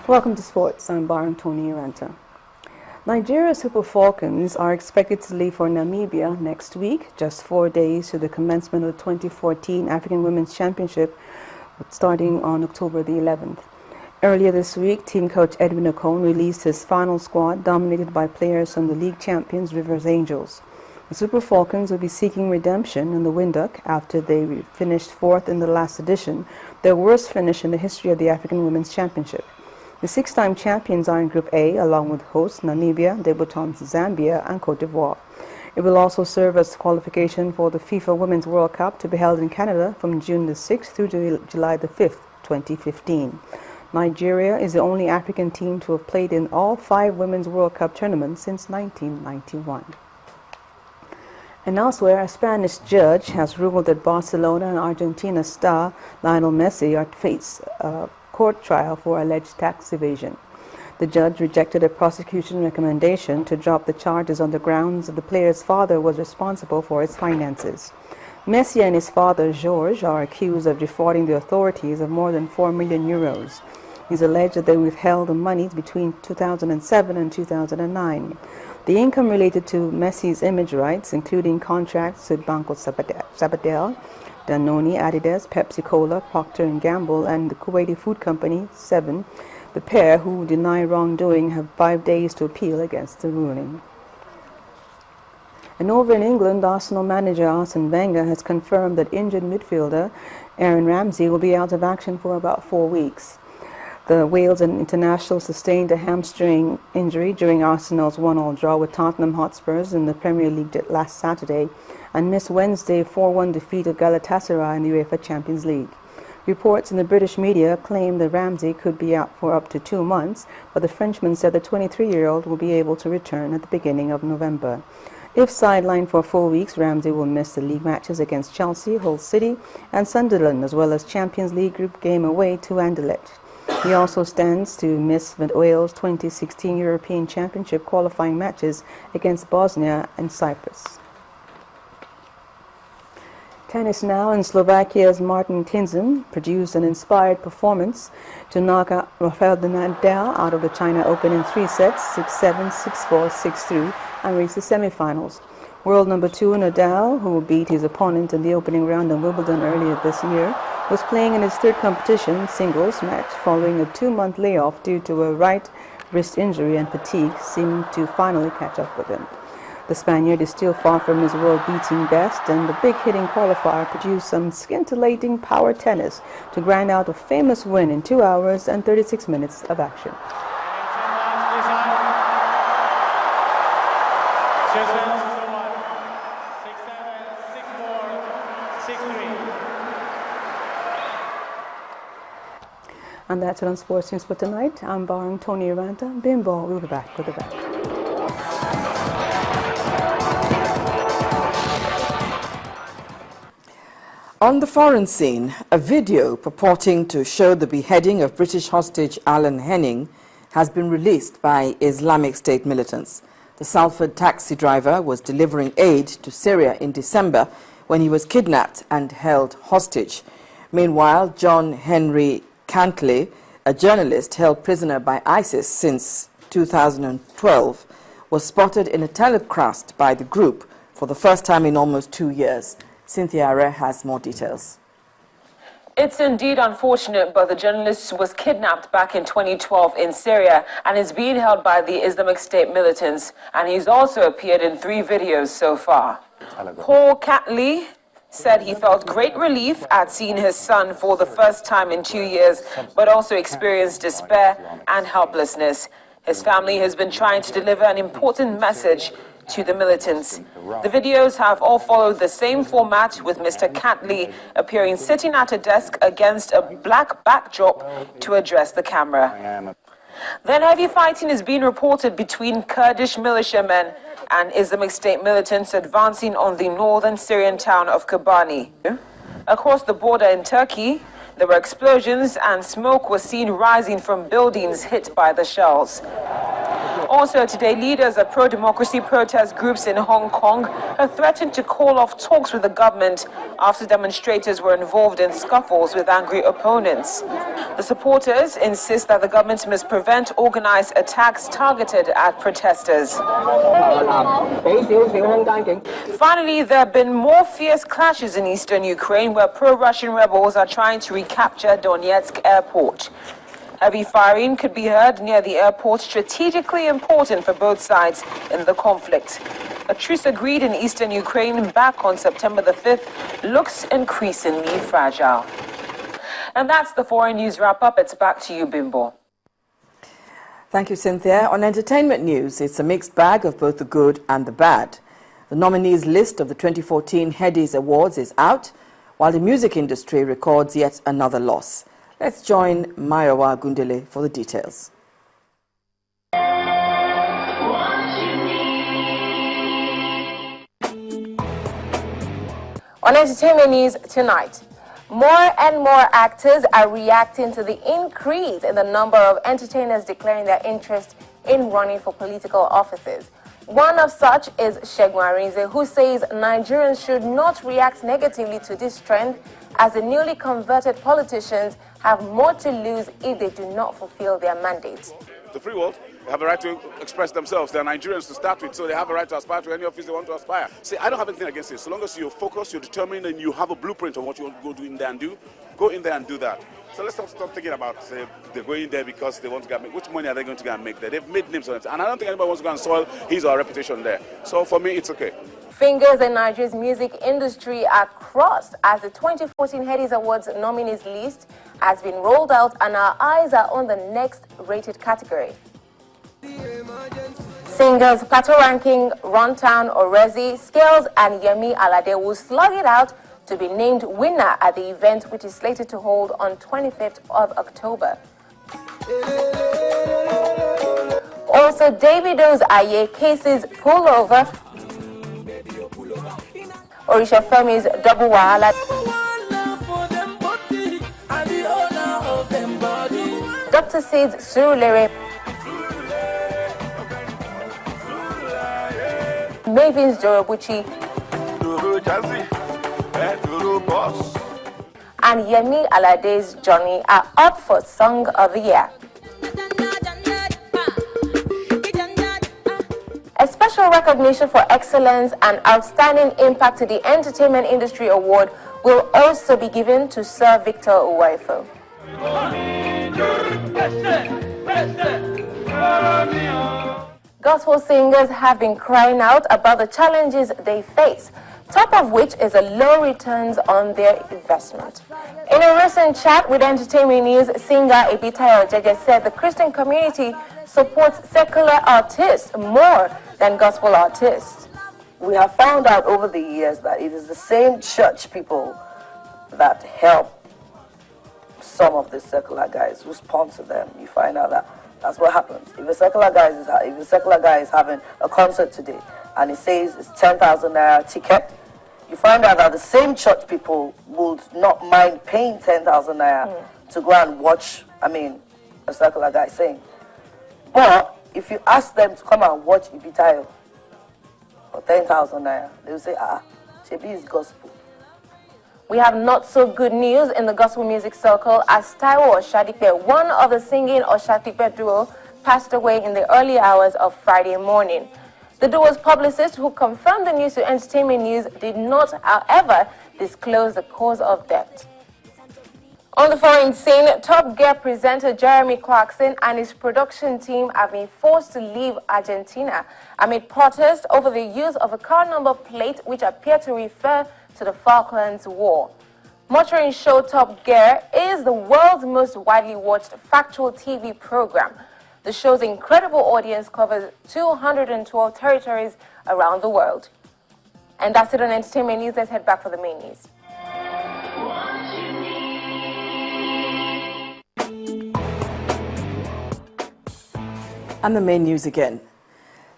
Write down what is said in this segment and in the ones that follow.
Welcome to Sports. I'm Baron Tony Aranta. Nigeria Super Falcons are expected to leave for Namibia next week, just 4 days to the commencement of the 2014 African Women's Championship, starting on October the 11th. Earlier this week, team coach Edwin Okon released his final squad, dominated by players from the league champions Rivers Angels. The Super Falcons will be seeking redemption in the Windhoek after they finished fourth in the last edition, their worst finish in the history of the African Women's Championship. The six-time champions are in Group A, along with hosts Namibia, debutantes Zambia, and Cote d'Ivoire. It will also serve as qualification for the FIFA Women's World Cup to be held in Canada from June the 6th through to July the 5th, 2015. Nigeria is the only African team to have played in all 5 Women's World Cup tournaments since 1991. And elsewhere, a Spanish judge has ruled that Barcelona and Argentina star Lionel Messi are to face a court trial for alleged tax evasion. The judge rejected a prosecution recommendation to drop the charges on the grounds that the player's father was responsible for his finances. Messi and his father, George, are accused of defrauding the authorities of more than 4 million euros. He's alleged that they withheld the money between 2007 and 2009. The income related to Messi's image rights, including contracts with Banco Sabadell, Danone, Adidas, Pepsi-Cola, Procter & Gamble, and the Kuwaiti food company, Seven. The pair, who deny wrongdoing, have 5 days to appeal against the ruling. And over in England, Arsenal manager Arsene Wenger has confirmed that injured midfielder Aaron Ramsey will be out of action for about 4 weeks. The Wales international sustained a hamstring injury during Arsenal's 1-1 draw with Tottenham Hotspurs in the Premier League last Saturday and missed Wednesday's 4-1 defeat of Galatasaray in the UEFA Champions League. Reports in the British media claim that Ramsey could be out for up to 2 months, but the Frenchman said the 23-year-old will be able to return at the beginning of November. If sidelined for 4 weeks, Ramsey will miss the league matches against Chelsea, Hull City, and Sunderland, as well as Champions League group game away to Anderlecht. He also stands to miss Wales' 2016 European Championship qualifying matches against Bosnia and Cyprus. Tennis now, and Slovakia's Martin Tinzin produced an inspired performance to knock out Rafael Nadal out of the China Open in 3 sets, 6-7, 6-4, 6-3, and reached the semifinals. World number 2 Nadal, who beat his opponent in the opening round in Wimbledon earlier this year, was playing in his third competition singles match following a 2-month layoff due to a right wrist injury, and fatigue seemed to finally catch up with him. The Spaniard is still far from his world-beating best, and the big-hitting qualifier produced some scintillating power tennis to grind out a famous win in 2 hours and 36 minutes of action. And that's it on Sports News for tonight. I'm Baron Tony Aranta. Bimbo, we'll be back with the back. On the foreign scene, a video purporting to show the beheading of British hostage Alan Henning has been released by Islamic State militants. The Salford taxi driver was delivering aid to Syria in December when he was kidnapped and held hostage. Meanwhile, John Henry Cantley, a journalist held prisoner by ISIS since 2012, was spotted in a telecast by the group for the first time in almost 2 years. Cynthia Are has more details. It's indeed unfortunate, but the journalist was kidnapped back in 2012 in Syria and is being held by the Islamic State militants, and he's also appeared in 3 videos so far. Paul Catley said he felt great relief at seeing his son for the first time in 2 years, but also experienced despair and helplessness. His family has been trying to deliver an important message to the militants. The videos have all followed the same format, with Mr. Catley appearing sitting at a desk against a black backdrop to address the camera. Then heavy fighting is being reported between Kurdish militiamen and Islamic State militants advancing on the northern Syrian town of Kobani. Across the border in Turkey, there were explosions and smoke was seen rising from buildings hit by the shells. Also today, leaders of pro-democracy protest groups in Hong Kong have threatened to call off talks with the government after demonstrators were involved in scuffles with angry opponents. The supporters insist that the government must prevent organized attacks targeted at protesters. Finally, there have been more fierce clashes in eastern Ukraine where pro-Russian rebels are trying to recapture Donetsk airport. Heavy firing could be heard near the airport, strategically important for both sides in the conflict. A truce agreed in eastern Ukraine back on September the 5th looks increasingly fragile. And that's the foreign news wrap-up. It's back to you, Bimbo. Thank you, Cynthia. On entertainment news, it's a mixed bag of both the good and the bad. The nominees list of the 2014 Headies Awards is out, while the music industry records yet another loss. Let's join Mayowa Gundele for the details. On entertainment news tonight, more and more actors are reacting to the increase in the number of entertainers declaring their interest in running for political offices. One of such is Segun Arinze, who says Nigerians should not react negatively to this trend, as the newly converted politicians have more to lose if they do not fulfill their mandate. The free world, they have a right to express themselves. They're Nigerians to start with, so they have a right to aspire to any office they want to aspire. See, I don't have anything against it. So long as you're focused, you're determined, and you have a blueprint of what you want to go do in there and do, go in there and do that. So let's stop thinking about, say, they're going there because they want to get, which money are they going to go and make there? They've made names on it, and I don't think anybody wants to go and soil his or her reputation there. So for me, it's okay. Fingers in Nigeria's music industry are crossed as the 2014 Headies Awards nominees list has been rolled out, and our eyes are on the next rated category. Singers Plateau Ranking, Runtown, Orezi, Scales and Yemi Alade will slug it out to be named winner at the event, which is slated to hold on 25th of October. Also, Davido's Aye Cases Pullover, Orisha Femi's Double Wahala, Dr. Sid's Surulere, Mavin's Jorobuchi, and Yemi Alade's Johnny are up for Song of the Year. A special recognition for excellence and outstanding impact to the entertainment industry award will also be given to Sir Victor Uwaifo. Gospel singers have been crying out about the challenges they face, top of which is a low returns on their investment. In a recent chat with Entertainment News, singer Ebitayo Jeje said the Christian community supports secular artists more than gospel artists. We have found out over the years that it is the same church people that help some of the secular guys who sponsor them. You find out that that's what happens. If a secular guy is having a concert today and it says it's 10,000 naira ticket, you find out that the same church people would not mind paying 10,000 naira to go and watch, a secular guy sing. But if you ask them to come and watch Ibitayo for 10,000 naira, they will say, Shebi is gospel. We have not so good news in the gospel music circle, as Taiwo Oshadipe, one of the singing Oshadipe duo, passed away in the early hours of Friday morning. The duo's publicist, who confirmed the news to Entertainment News, did not, however, disclose the cause of death. On the foreign scene, Top Gear presenter Jeremy Clarkson and his production team have been forced to leave Argentina amid protests over the use of a car number plate which appear to refer to the Falklands War. Motoring show Top Gear is the world's most widely watched factual TV program. The show's incredible audience covers 212 territories around the world. And that's it on Entertainment News. Let's head back for the main news. And the main news again.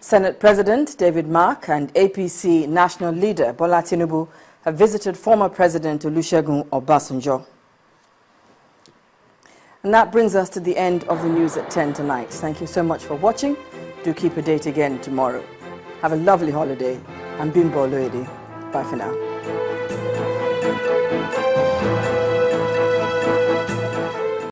Senate President David Mark and APC national leader Bola Tinubu have visited former President Olusegun Obasanjo. And that brings us to the end of the news at 10 tonight. Thank you so much for watching. Do keep a date again tomorrow. Have a lovely holiday. I'm Bimbo Oloede. Bye for now.